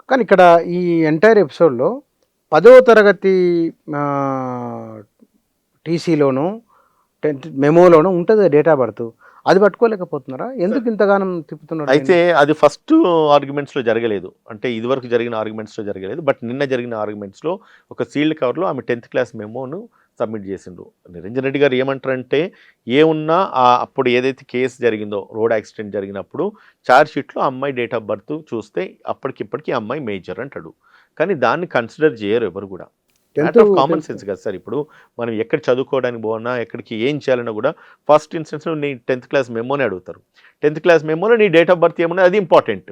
కానీ ఇక్కడ ఈ ఎంటైర్ ఎపిసోడ్‌లో 10వ తరగతి టీసీలోనూ, 10th మెమోలోనూ ఉంటది డేట్ ఆఫ్ బర్త్. అది పట్టుకోలేకపోతున్నారా? ఎందుకు ఇంతగానం తిప్పుతున్నారు అయితే దీన్ని? అది ఫస్ట్ ఆర్గ్యుమెంట్స్‌లో జరగలేదు. అంటే ఇదివరకు జరిగిన ఆర్గ్యుమెంట్స్‌లో జరగలేదు. బట్ నిన్న జరిగిన ఆర్గ్యుమెంట్స్‌లో ఒక సీల్డ్ కవర్‌లో ఆమె 10th క్లాస్ మెమోను సబ్మిట్ చేసిండ్రు. నిరంజన్ రెడ్డి గారు ఏమంటారంటే, ఏమున్నా అప్పుడు ఏదైతే కేసు జరిగిందో, రోడ్ యాక్సిడెంట్ జరిగినప్పుడు ఛార్జ్ షీట్‌లో అమ్మాయి డేట్ ఆఫ్ బర్త్ చూస్తే అప్పటికిప్పటికి అమ్మాయి మేజర్ అంటాడు. కానీ దాన్ని కన్సిడర్ చేయరు ఎవరు కూడా. మ్యాటర్ ఆఫ్ కామన్ సెన్స్ కదా సార్. ఇప్పుడు మనం ఎక్కడ చదువుకోవడానికి పోనా, ఎక్కడికి ఏం చేయాలన్నా కూడా ఫస్ట్ ఇన్స్టెన్స్లో నీ 10th క్లాస్ మెమోనే అడుగుతారు. 10th క్లాస్ మెమోలో నీ డేట్ ఆఫ్ బర్త్ ఏమన్నా అది ఇంపార్టెంట్.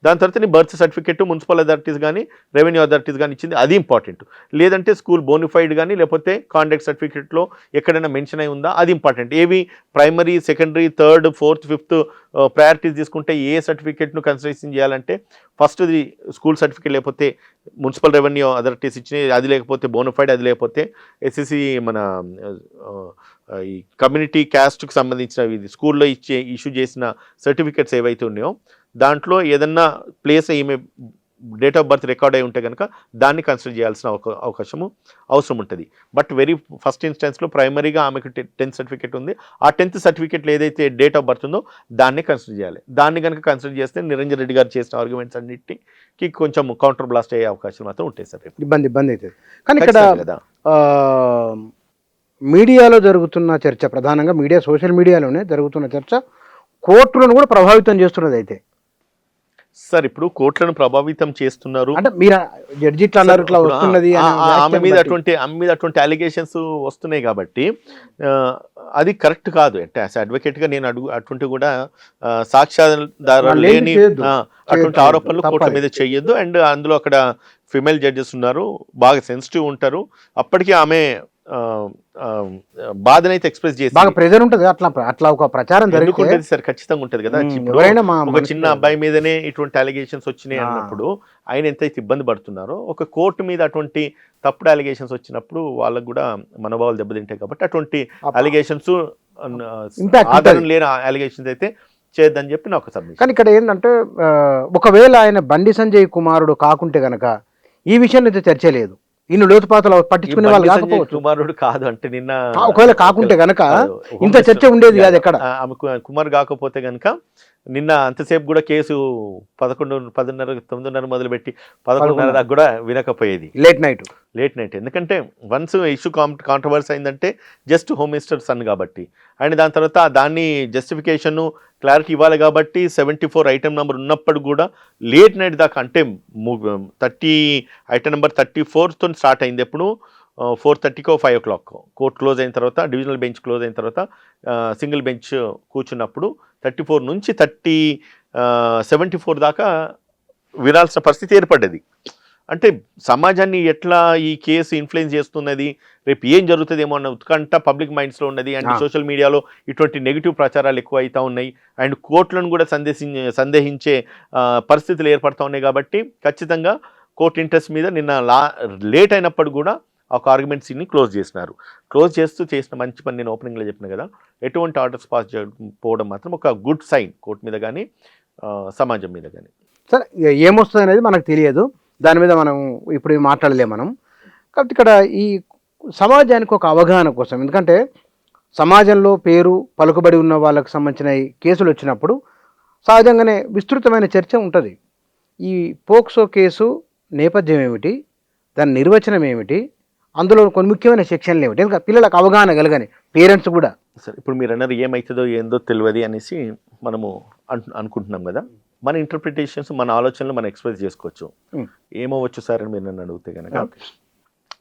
దాని తర్వాత నీ బర్త్ సర్టిఫికేట్ మున్సిపల్ అథారిటీస్ కానీ రెవెన్యూ అథారిటీస్ కానీ ఇచ్చింది అది ఇంపార్టెంట్. లేదంటే స్కూల్ బోనిఫైడ్ కానీ లేకపోతే కాంటాక్ట్ సర్టిఫికేట్లో ఎక్కడైనా మెన్షన్ అయి ఉందా అది ఇంపార్టెంట్. ఏవి primary, secondary, third, fourth, fifth priorities తీసుకుంటే ఏ సర్టిఫికేట్ను కన్సిడరేషన్ చేయాలంటే ఫస్ట్ది స్కూల్ సర్టిఫికేట్, లేకపోతే మున్సిపల్ రెవెన్యూ అథారిటీస్ ఇచ్చినాయి అది, లేకపోతే బోనిఫైడ్ అది, లేకపోతే ఎస్ఎస్సి మన ఈ కమ్యూనిటీ క్యాస్ట్కి సంబంధించిన ఇది స్కూల్లో ఇష్యూ చేసిన సర్టిఫికేట్స్ ఏవైతే ఉన్నాయో దాంట్లో ఏదన్నా ప్లేస్ ఈమె డేట్ ఆఫ్ బర్త్ రికార్డ్ అయి ఉంటే కనుక దాన్ని కన్సిడర్ చేయాల్సిన అవకాశము అవసరం ఉంటుంది. బట్ వెరీ ఫస్ట్ ఇన్స్టెన్స్లో ప్రైమరీగా ఆమెకు 10th సర్టిఫికేట్ ఉంది. ఆ 10th సర్టిఫికేట్లో ఏదైతే డేట్ ఆఫ్ బర్త్ ఉందో దాన్ని కన్సిడర్ చేయాలి. దాన్ని కనుక కన్సిడర్ చేస్తే నిరంజన్ రెడ్డి గారు చేసిన ఆర్గ్యుమెంట్స్ అన్నిటికీ కొంచెం కౌంటర్ బ్లాస్ట్ అయ్యే అవకాశాలు మాత్రం ఉంటాయి సార్. ఇబ్బంది అవుతుంది. కానీ ఇక్కడ కదా మీడియాలో జరుగుతున్న చర్చ, ప్రధానంగా సోషల్ మీడియాలోనే జరుగుతున్న చర్చ కోర్టులను కూడా ప్రభావితం చేస్తున్నది. అయితే సార్ ఇప్పుడు కోర్టులను ప్రభావితం చేస్తున్నారు అంటే మీరు జడ్జి ఇట్లా అన్నారు, ఇట్లా వస్తున్నది ఆమె మీద అటువంటి అలిగేషన్స్ వస్తున్నాయి కాబట్టి అది కరెక్ట్ కాదు. అంటే యాజ్ అడ్వకేట్గా నేను అటువంటి కూడా సాక్ష్యాధారాలు లేని అటువంటి ఆరోపణలు కోర్టుల మీద చేయొద్దు. అండ్ అందులో అక్కడ ఫిమేల్ జడ్జెస్ ఉన్నారు, బాగా సెన్సిటివ్ ఉంటారు. అప్పటికీ ఆమె బాధనైతే ఎక్స్ప్రెస్ చేసి బాగా ప్రెజర్ ఉంటుంది. అట్లా ఒక ప్రచారం జరుగుతుంది సార్, ఖచ్చితంగా ఉంటుంది కదా. ఒక చిన్న అబ్బాయి మీదనే ఇటువంటి అలిగేషన్స్ వచ్చినాయి అన్నప్పుడు ఆయన ఎంతైతే ఇబ్బంది పడుతున్నారో, ఒక కోర్టు మీద అటువంటి తప్పుడు అలిగేషన్స్ వచ్చినప్పుడు వాళ్ళకు కూడా మనోభావాలు దెబ్బతింటాయి. కాబట్టి అటువంటి అలిగేషన్స్ ఆధారం లేని అలిగేషన్స్ అయితే చేయొద్దని చెప్పి నాకు సబ్మిషన్. కానీ ఇక్కడ ఏంటంటే ఒకవేళ ఆయన బండి సంజయ్ కుమారుడు కాకుంటే గనక ఈ విషయం అయితే చర్చ లేదు. ఇన్ని లోతుపాతలు పట్టించుకునే వాళ్ళు కాకపోవచ్చు. కుమారుడు కాదు అంటే నిన్న ఒకవేళ కాకుంటే గనక ఇంత చర్చ ఉండేది కాదు. ఎక్కడ ఆమె కుమార్ కాకపోతే గనక నిన్న అంతసేపు కూడా కేసు 11, 10:30, 9:30 మొదలుపెట్టి 11:30 దాకా కూడా వినకపోయేది. Late night. ఎందుకంటే వన్స్ ఇష్యూ కాంట్రవర్సీ అయిందంటే జస్ట్ హోమ్ మినిస్టర్ సన్ కాబట్టి, అండ్ దాని తర్వాత దాన్ని జస్టిఫికేషన్ క్లారిటీ ఇవ్వాలి కాబట్టి 74 ఐటమ్ నెంబర్ ఉన్నప్పుడు కూడా లేట్ నైట్ దాకా, అంటే 30 ఐటమ్ నెంబర్ 34తో స్టార్ట్ అయింది. ఎప్పుడు 4:30కో 5 o'clock కోర్ట్ క్లోజ్ అయిన తర్వాత, డివిజనల్ బెంచ్ క్లోజ్ అయిన తర్వాత సింగిల్ బెంచ్ కూర్చున్నప్పుడు 34 నుంచి 74 దాకా వినాల్సిన పరిస్థితి ఏర్పడ్డది. అంటే సమాజాన్ని ఎట్లా ఈ కేసు ఇన్ఫ్లుయెన్స్ చేస్తున్నది, రేపు ఏం జరుగుతుందేమో అన్న ఉత్కంఠ పబ్లిక్ మైండ్స్లో ఉన్నది. అండ్ సోషల్ మీడియాలో ఇటువంటి నెగిటివ్ ప్రచారాలు ఎక్కువ అవుతూ ఉన్నాయి. అండ్ కోర్టులను కూడా సందేహించే పరిస్థితులు ఏర్పడుతూ ఉన్నాయి. కాబట్టి ఖచ్చితంగా కోర్టు ఇంట్రెస్ట్ మీద నిన్న లేట్ అయినప్పుడు కూడా ఒక ఆర్గ్యుమెంట్స్ని క్లోజ్ చేసినారు. క్లోజ్ చేసిన మంచి పని నేను ఓపెనింగ్లో చెప్పిన కదా. ఎటువంటి ఆర్డర్స్ పాస్ చేయకపోవడం మాత్రం ఒక గుడ్ సైన్ కోర్టు మీద కానీ సమాజం మీద కానీ. సరే, ఏమొస్తుంది అనేది మనకు తెలియదు, దాని మీద మనం ఇప్పుడు మాట్లాడలేము మనం. కాబట్టి ఇక్కడ ఈ సమాజానికి ఒక అవగాహన కోసం, ఎందుకంటే సమాజంలో పేరు పలుకుబడి ఉన్న వాళ్ళకు సంబంధించిన ఈ కేసులు వచ్చినప్పుడు సహజంగానే విస్తృతమైన చర్చ ఉంటుంది. ఈ పోక్సో కేసు నేపథ్యం ఏమిటి, దాని నిర్వచనం ఏమిటి, అందులో కొన్ని ముఖ్యమైన సెక్షన్లు ఏమిటి, ఇంకా పిల్లలకు అవగాహన కలగని పేరెంట్స్ కూడా. సరే, ఇప్పుడు మీరు అన్నారు ఏమవుతుందో ఏందో తెలియదు అనేసి మనము అనుకుంటున్నాం కదా. మన ఇంటర్ప్రిటేషన్స్, మన ఆలోచనలు మనం ఎక్స్ప్రెస్ చేసుకోవచ్చు. ఏమవచ్చు సార్ అని మీరు నన్ను అడిగితే కనుక,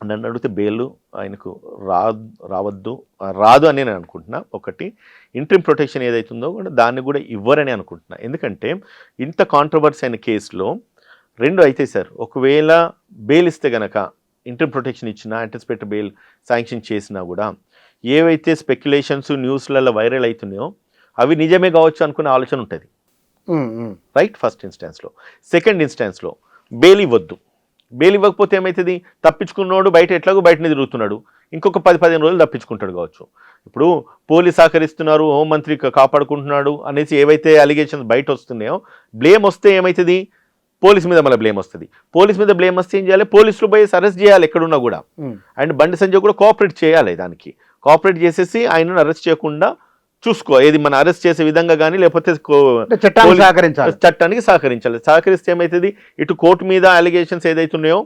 నన్ను అడిగితే బెయిల్ ఆయనకు రాదు అని నేను అనుకుంటున్నా. ఒకటి, ఇంట్రీమ్ ప్రొటెక్షన్ ఏదైతుందో కూడా దాన్ని కూడా ఇవ్వరని అనుకుంటున్నా. ఎందుకంటే ఇంత కాంట్రవర్సీ అయిన కేసులో రెండు అయితే సార్, ఒకవేళ బెయిల్ ఇస్తే కనుక ఇంట్రీమ్ ప్రొటెక్షన్ ఇచ్చినా, యాంటిసిపేటరీ బెయిల్ శాంక్షన్ చేసినా కూడా ఏవైతే స్పెక్యులేషన్స్ న్యూస్లలో వైరల్ అవుతున్నాయో అవి నిజమే కావచ్చు అనుకునే ఆలోచన ఉంటుంది, రైట్? ఫస్ట్ ఇన్స్టాన్స్లో. సెకండ్ ఇన్స్టాన్స్లో బెయిల్ ఇవ్వద్దు. బెయిల్ ఇవ్వకపోతే ఏమవుతుంది, తప్పించుకున్నాడు ఎట్లాగో బయటనే తిరుగుతున్నాడు, ఇంకొక 10-15 రోజులు తప్పించుకుంటాడు కావచ్చు. ఇప్పుడు పోలీస్ సహకరిస్తున్నారు, హోంమంత్రి కాపాడుకుంటున్నాడు అనేసి ఏవైతే అలిగేషన్స్ బయట వస్తున్నాయో, బ్లేమ్ వస్తే ఏమవుతుంది, పోలీస్ మీద మళ్ళీ బ్లేమ్ వస్తుంది. పోలీస్ మీద బ్లేమ్ వస్తే ఏం చేయాలి, పోలీసులు పోయి అరెస్ట్ చేయాలి ఎక్కడున్నా కూడా. అండ్ బండి సంజయ్ కూడా కోఆపరేట్ చేయాలి, దానికి కోఆపరేట్ చేసేసి ఆయనను అరెస్ట్ చేయకుండా చూసుకో, ఏది మన అరెస్ట్ చేసే విధంగా కానీ లేకపోతే చట్టానికి సహకరించాలి. సహకరిస్తే ఏమవుతుంది, ఇటు కోర్టు మీద అలిగేషన్స్ ఏదైతున్నాయో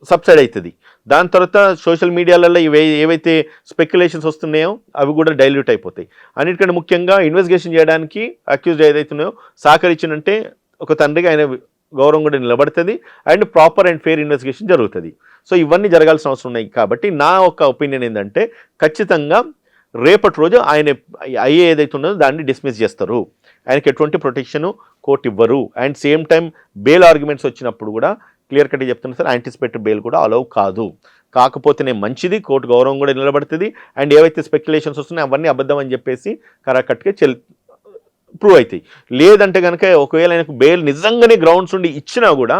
సబ్సైడ్ అవుతుంది. దాని తర్వాత సోషల్ మీడియాలలో ఏవైతే స్పెక్యులేషన్స్ వస్తున్నాయో అవి కూడా డైల్యూట్ అయిపోతాయి. అన్నిటికంటే ముఖ్యంగా ఇన్వెస్టిగేషన్ చేయడానికి అక్యూజ్డ్ ఏదైతున్నాయో సహకరించినంటే ఒక తండ్రికి ఆయన గౌరవం కూడా నిలబడుతుంది and proper and fair investigation జరుగుతుంది. సో ఇవన్నీ జరగాల్సిన అవసరం ఉన్నాయి. కాబట్టి నా ఒక ఒపీనియన్ ఏంటంటే ఖచ్చితంగా రేపటి రోజు ఆయన అయ్యే ఏదైతే ఉన్నదో దాన్ని డిస్మిస్ చేస్తారు. ఆయనకి ఎటువంటి ప్రొటెక్షన్ కోర్టు ఇవ్వరు. And same time bail arguments వచ్చినప్పుడు కూడా క్లియర్ కట్గా చెప్తున్నా సార్, యాంటిసిపేటెడ్ బెయిల్ కూడా అలౌ కాదు. కాకపోతేనే మంచిది, కోర్టు గౌరవం కూడా నిలబడుతుంది. అండ్ ఏవైతే స్పెక్యులేషన్స్ వస్తున్నాయో అవన్నీ అబద్ధం అని చెప్పేసి కరాకట్గా ప్రూవ్ అవుతాయి. లేదంటే కనుక ఒకవేళ ఆయనకు బెయిల్ నిజంగానే గ్రౌండ్స్ ఉండి ఇచ్చినా కూడా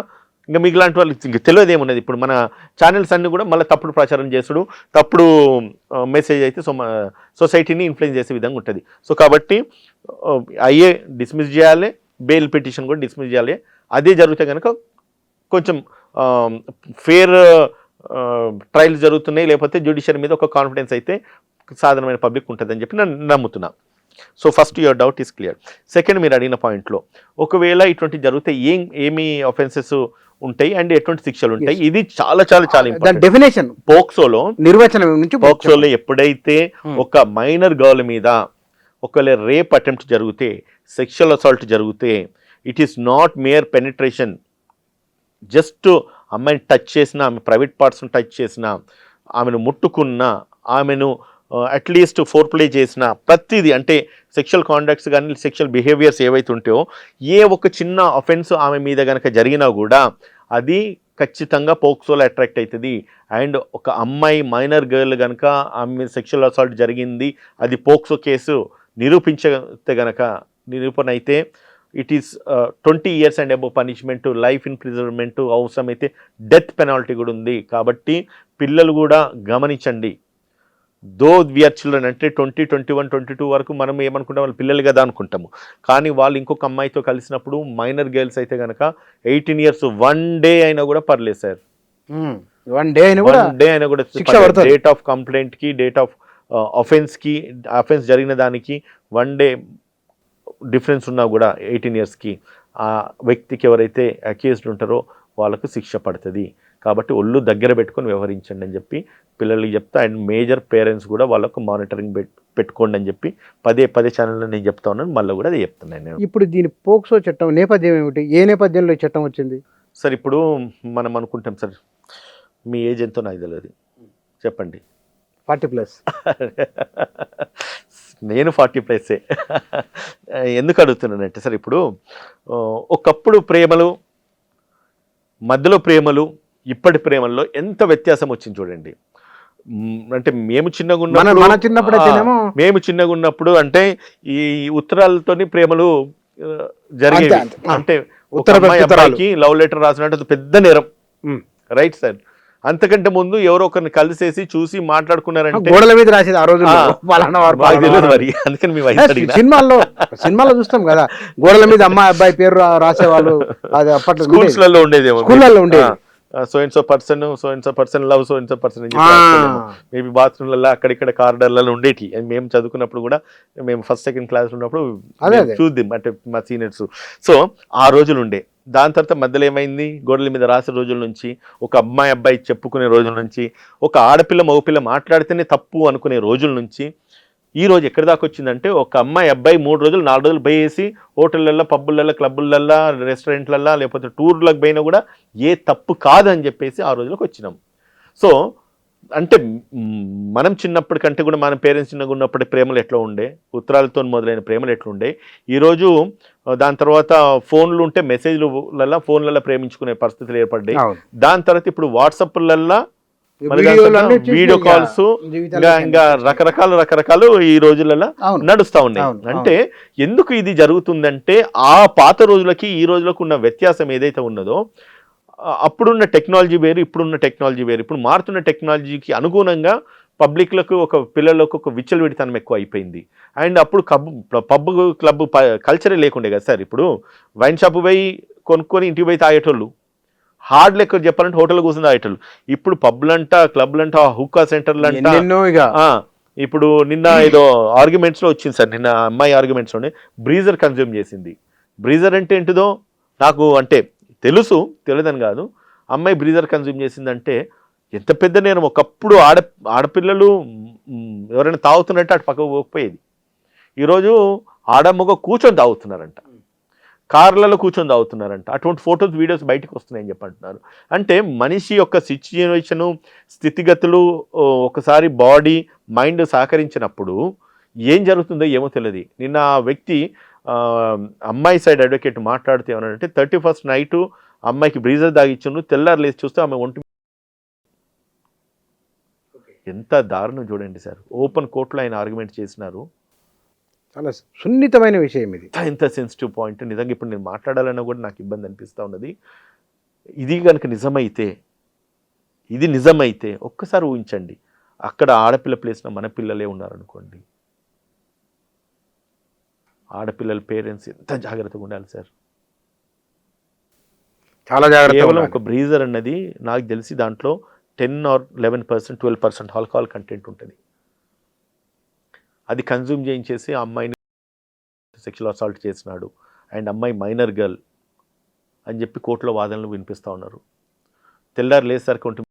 ఇంకా మిగిలాంటి వాళ్ళు ఇంకా తెలియదు ఏమున్నది. ఇప్పుడు మన ఛానల్స్ అన్నీ కూడా మళ్ళీ తప్పుడు ప్రచారం చేసుడు, తప్పుడు మెసేజ్ అయితే సొసైటీని ఇన్ఫ్లుయెన్స్ చేసే విధంగా ఉంటుంది. సో కాబట్టి అయ్యే డిస్మిస్ చేయాలి, బెయిల్ పిటిషన్ కూడా డిస్మిస్ చేయాలి. అదే జరిగితే కనుక కొంచెం ఫేర్ ట్రయల్స్ జరుగుతున్నాయి, లేకపోతే జ్యుడిషియరీ మీద ఒక కాన్ఫిడెన్స్ అయితే సాధారణమైన పబ్లిక్ ఉంటుందని చెప్పి నేను నమ్ముతున్నా. So first your doubt is clear. Second, మీరు అడిగిన పాయింట్లో ఒకవేళ ఇటువంటి జరిగితే ఏమి ఆఫెన్సెస్ ఉంటాయి అండ్ ఎటువంటి శిక్షలు ఉంటాయి, ఇది చాలా చాలా చాలా ఇంపార్టెంట్. డెఫినేషన్ పోక్సోలో నిర్వచనం నుంచి, పోక్సోలో ఎప్పుడైతే ఒక మైనర్ గర్ల్ మీద ఒకవేళ రేప్ అటెంప్ట్ జరిగితే, సెక్షువల్ అసాల్ట్ జరిగితే, it is not mere penetration, just అమ్మాయిని టచ్ చేసిన, ఆమె ప్రైవేట్ పార్ట్స్ని టచ్ చేసిన, ఆమెను ముట్టుకున్న, ఆమెను అట్లీస్ట్ ఫోర్ ప్లే చేసిన ప్రతిదీ, అంటే సెక్షువల్ కాండక్ట్స్ కానీ సెక్షువల్ బిహేవియర్స్ ఏవైతే ఉంటాయో ఏ ఒక చిన్న అఫెన్స్ ఆమె మీద కనుక జరిగినా కూడా అది ఖచ్చితంగా పోక్సోలో అట్రాక్ట్ అవుతుంది. అండ్ ఒక అమ్మాయి మైనర్ గర్ల్ కనుక ఆమె సెక్షువల్ అసాల్ట్ జరిగింది, అది పోక్సో కేసు నిరూపించతే కనుక, నిరూపణ అయితే it is 20 years and above punishment, life imprisonment, అవసరమైతే డెత్ పెనాల్టీ కూడా ఉంది. కాబట్టి పిల్లలు కూడా గమనించండి. దో వీఆర్ చిల్డ్రన్, అంటే 20, 21, 22 వరకు మనం ఏమనుకుంటాం, వాళ్ళు పిల్లలు కదా అనుకుంటాము. కానీ వాళ్ళు ఇంకొక అమ్మాయితో కలిసినప్పుడు మైనర్ గర్ల్స్ అయితే కనుక 18 years 1 day అయినా కూడా పర్లేదు సార్. 1 day అయినా కూడా డేట్ ఆఫ్ కంప్లైంట్కి, డేట్ ఆఫ్ అఫెన్స్కి, అఫెన్స్ జరిగిన దానికి 1 day డిఫరెన్స్ ఉన్నా కూడా 18 yearsకి ఆ వ్యక్తికి ఎవరైతే అక్యూజ్డ్ ఉంటారో వాళ్ళకు శిక్ష పడుతుంది. కాబట్టి ఒళ్ళు దగ్గర పెట్టుకొని వ్యవహరించండి అని చెప్పి పిల్లలకి చెప్తా. అండ్ మేజర్ పేరెంట్స్ కూడా వాళ్ళకు మానిటరింగ్ పెట్టుకోండి అని చెప్పి పదే ఛానల్లో నేను చెప్తా ఉన్నాను, మళ్ళీ కూడా అదే చెప్తున్నాను నేను. ఇప్పుడు దీని పోక్సో చట్టం నేపథ్యం ఏమిటి, ఏ నేపథ్యంలో ఈ చట్టం వచ్చింది సార్? ఇప్పుడు మనం అనుకుంటాం సార్, మీ ఏజ్ ఎంతో నాకు తెలియదు, చెప్పండి. 40+. నేను 40+. ఎందుకు అడుగుతున్నానంటే సార్, ఇప్పుడు ఒకప్పుడు ప్రేమలు, మధ్యలో ప్రేమలు, ఇప్పటి ప్రేమల్లో ఎంత వ్యత్యాసం వచ్చింది చూడండి. అంటే మేము చిన్నగా ఉన్నప్పుడు అంటే ఈ ఉత్తరాలతోని ప్రేమలు జరిగేవి. అంటే ఉత్తరాలకి లవ్ లెటర్ రాసినట్టు పెద్ద నేరం, రైట్ సార్. అంతకంటే ముందు ఎవరో ఒకరిని కలిసేసి చూసి మాట్లాడుకున్నారంటే గోడల మీద రాసేది ఆ రోజు. అందుకని సినిమాల్లో చూస్తాం కదా, గోడల మీద అమ్మాయి అబ్బాయి పేరు రాసేవాళ్ళు. అది అప్పట్లో స్కూల్స్లలో ఉండేదేమో, స్కూళ్ళల్లో ఉండేది. So and so person love so and so person అని చెప్పి మేబీ బాత్రూమ్లలో అక్కడిక్కడ కారిడార్లలో ఉండేటి. మేము చదువుకున్నప్పుడు కూడా, మేము 1st, 2nd క్లాస్ ఉన్నప్పుడు చూద్దాం అంటే మా సీనియర్స్. సో ఆ రోజులు ఉండే. దాని తర్వాత మధ్యలో ఏమైంది, గోడల మీద రాసే రోజుల నుంచి, ఒక అమ్మాయి అబ్బాయి చెప్పుకునే రోజుల నుంచి, ఒక ఆడపిల్ల మగపిల్ల మాట్లాడితేనే తప్పు అనుకునే రోజుల నుంచి ఈ రోజు ఎక్కడి దాకా వచ్చిందంటే, ఒక అమ్మాయి అబ్బాయి 3 రోజులు 4 రోజులు పోయేసి హోటళ్ళల్లో, పబ్బులల్లో, క్లబ్బులల్లో, రెస్టారెంట్లల్లో, లేకపోతే టూర్లకు పోయినా కూడా ఏ తప్పు కాదని చెప్పేసి ఆ రోజులకు వచ్చినాం. సో అంటే మనం చిన్నప్పటికంటే కూడా మన పేరెంట్స్ చిన్నగా ఉన్నప్పటి ప్రేమలు ఎట్లా ఉండే, ఉత్తరాలతో మొదలైన ప్రేమలు ఎట్లా ఉండే, ఈరోజు దాని తర్వాత ఫోన్లు ఉంటే మెసేజ్లలో, ఫోన్లలో ప్రేమించుకునే పరిస్థితులు ఏర్పడ్డాయి. దాని తర్వాత ఇప్పుడు వాట్సాప్లల్లో వీడియో కాల్స్, ఇంకా రకరకాలు ఈ రోజులలో నడుస్తూ ఉన్నాయి. అంటే ఎందుకు ఇది జరుగుతుందంటే, ఆ పాత రోజులకి ఈ రోజులకు ఉన్న వ్యత్యాసం ఏదైతే ఉన్నదో, అప్పుడున్న టెక్నాలజీ వేరు, ఇప్పుడున్న టెక్నాలజీ వేరు. ఇప్పుడు మారుతున్న టెక్నాలజీకి అనుగుణంగా పబ్లిక్లకు, పిల్లలకు ఒక విచ్చలవిడితనం ఎక్కువ అయిపోయింది. అండ్ అప్పుడు పబ్ క్లబ్ కల్చరే లేకుండే కదా సార్. ఇప్పుడు వైన్ షాప్ పోయి కొనుక్కొని ఇంటికి పోయి తాగేటోళ్ళు. హార్డ్ లెక్క చెప్పాలంటే హోటల్ కూర్చొని తాగేటోళ్ళు. ఇప్పుడు పబ్లంట, క్లబ్లంట, హుక్కా సెంటర్లంట. ఎన్నెన్నో ఇక ఇప్పుడు నిన్న ఏదో ఆర్గ్యుమెంట్స్లో వచ్చింది సార్, నిన్న అమ్మాయి ఆర్గ్యుమెంట్స్లోనే బ్రీజర్ కన్జ్యూమ్ చేసింది. బ్రీజర్ అంటే ఏంటిదో నాకు అంటే తెలుసు, తెలియదని కాదు. అమ్మాయి బ్రీజర్ కన్జ్యూమ్ చేసిందంటే ఎంత పెద్ద నేరం. ఒకప్పుడు ఆడపిల్లలు ఎవరైనా తాగుతున్నట్టే అటు పక్కకు పోకపోయేది. ఈరోజు ఆడమ్మగా కూర్చొని తాగుతున్నారంట, కార్లలో కూర్చొని తాగుతున్నారంట. అటువంటి ఫొటోస్, వీడియోస్ బయటకు వస్తున్నాయని చెప్పి అంటున్నారు. అంటే మనిషి యొక్క సిచ్యువేషను, స్థితిగతులు, ఒకసారి బాడీ మైండ్ సహకరించినప్పుడు ఏం జరుగుతుందో ఏమో తెలియదు. నిన్న ఆ వ్యక్తి అమ్మాయి సైడ్ అడ్వకేట్ మాట్లాడితే ఏమన్నాడంటే 31st నైట్ అమ్మాయికి బ్రీజర్ దాగిచ్చును, తెల్లారు లేచి చూస్తే ఆమె ఒంటి. ఎంత దారుణం చూడండి సార్. ఓపెన్ కోర్టులో ఆయన ఆర్గ్యుమెంట్ చేసినారు. చాలా సున్నితమైన విషయం ఇది. ఎంత సెన్సిటివ్ పాయింట్. నిజంగా ఇప్పుడు నేను మాట్లాడాలన్నా కూడా నాకు ఇబ్బంది అనిపిస్తూ ఉన్నది. ఇది కనుక నిజమైతే ఒక్కసారి ఊహించండి, అక్కడ ఆడపిల్ల ప్లేస్లో మన పిల్లలే ఉన్నారనుకోండి. ఆడపిల్లల పేరెంట్స్ ఎంత జాగ్రత్తగా ఉండాలి సార్. చాలా జాగ్రత్త. కేవలం ఒక బ్రీజర్ అన్నది నాకు తెలిసి దాంట్లో 10 or 11%, 12% ఆల్కహాల్ కంటెంట్ ఉంటుంది. అది కన్జ్యూమ్ చేయించేసి ఆ అమ్మాయిని సెక్షువల్ అసాల్ట్ చేసినాడు అండ్ అమ్మాయి మైనర్ గర్ల్ అని చెప్పి కోర్టులో వాదనలు వినిపిస్తూ ఉన్నారు. తెల్లారు లేసరికి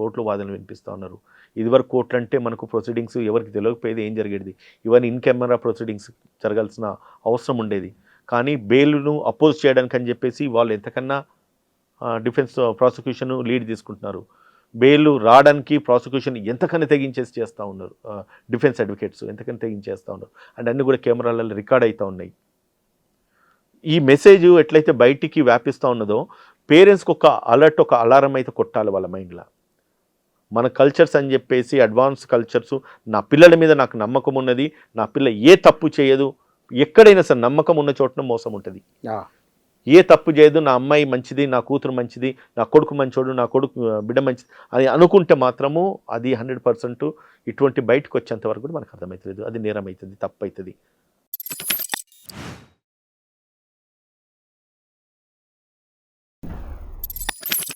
కోర్టులో వాదనలు వినిపిస్తూ ఉన్నారు. ఇదివరకు కోర్టులు అంటే మనకు ప్రొసీడింగ్స్ ఎవరికి తెలియకపోయేది, ఏం జరిగేది, ఇవన్నీ ఇన్ కెమెరా ప్రొసీడింగ్స్ జరగాల్సిన అవసరం ఉండేది. కానీ బెయిల్ను అపోజ్ చేయడానికి అని చెప్పేసి వాళ్ళు ఎంతకన్నా డిఫెన్స్ ప్రాసిక్యూషన్ లీడ్ తీసుకుంటున్నారు. బెయిల్ రావడానికి ప్రాసిక్యూషన్ ఎంతకన్నా తెగించేసి చేస్తూ ఉన్నారు. డిఫెన్స్ అడ్వకేట్స్ ఎంతకన్నా తెగించేస్తూ ఉన్నారు. అండ్ అన్నీ కూడా కెమెరాలలో రికార్డ్ అవుతూ ఉన్నాయి. ఈ మెసేజ్ ఎట్లయితే బయటికి వ్యాపిస్తూ ఉన్నదో పేరెంట్స్కి ఒక అలర్ట్, ఒక అలారం అయితే కొట్టాలి వాళ్ళ మైండ్లో. మన కల్చర్స్ అని చెప్పేసి అడ్వాన్స్ కల్చర్స్, నా పిల్లల మీద నాకు నమ్మకం ఉన్నది, నా పిల్ల ఏ తప్పు చేయదు. ఎక్కడైనా సరే నమ్మకం ఉన్న చోటన మోసం ఉంటుంది. ఏ తప్పు చేయదు, నా అమ్మాయి మంచిది, నా కూతురు మంచిది, నా కొడుకు మంచోడు, నా కొడుకు బిడ్డ మంచిది అని అనుకుంటే మాత్రము అది 100% ఇటువంటి బయటకు వచ్చేంత వరకు కూడా మనకు అర్థమవుతుంది. అది నేరం అవుతుంది, తప్పు అవుతుంది.